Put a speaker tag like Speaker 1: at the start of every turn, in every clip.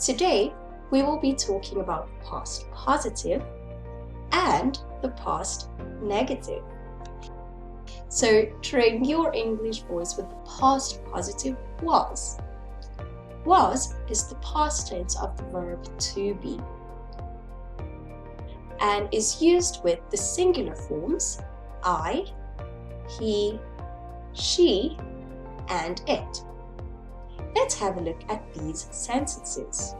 Speaker 1: Today, we will be talking about the past positive and the past negative. So, train your English voice with the past positive was. Was is the past tense of the verb to be and is used with the singular forms I, he, she, and it. Let's have a look at these sentences.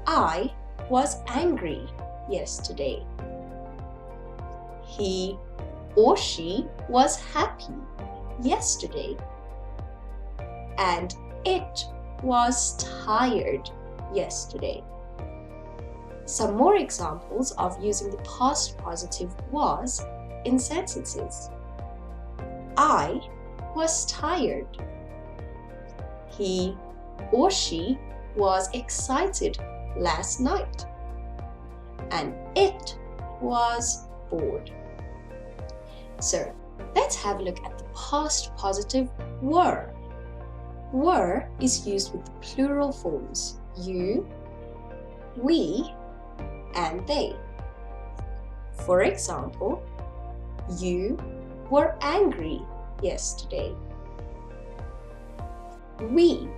Speaker 1: I was angry yesterday. He or she was happy yesterday. And it was tired yesterday. Some more examples of using the past positive was in sentences. I was tired. He or she was excited last night. And it was bored. So, let's have a look at the past positive were. Were is used with the plural forms you, we, and they. For example, you were angry yesterday. We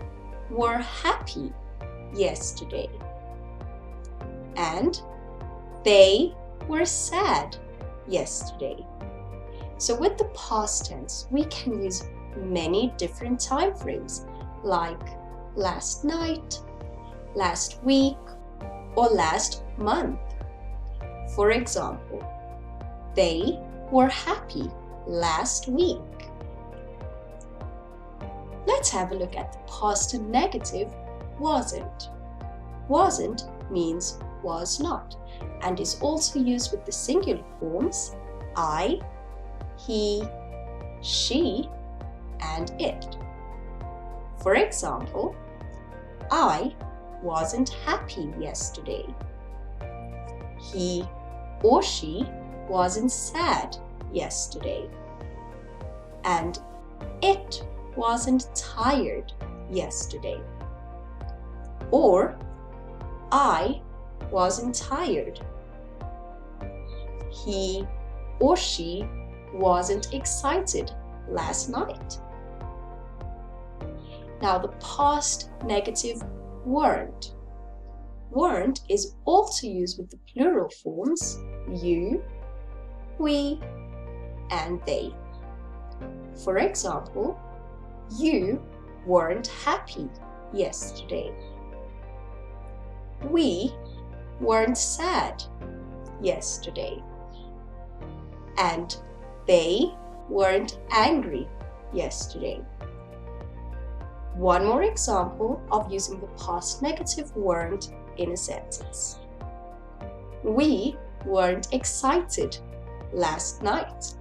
Speaker 1: were happy yesterday. And they were sad yesterday. So with the past tense, we can use many different time frames like last night, last week, or last month. For example, they were happy last week. Let's have a look at the past negative wasn't. Wasn't means was not and is also used with the singular forms I, he, she, and it. For example, I wasn't happy yesterday. He or she wasn't sad yesterday. And it wasn't tired yesterday. Or I wasn't tired. He or she wasn't excited last night. Now the past negative weren't. Weren't is also used with the plural forms you, we, and they. For example, you weren't happy yesterday. We weren't sad yesterday. And they weren't angry yesterday. One more example of using the past negative weren't in a sentence. We weren't excited last night.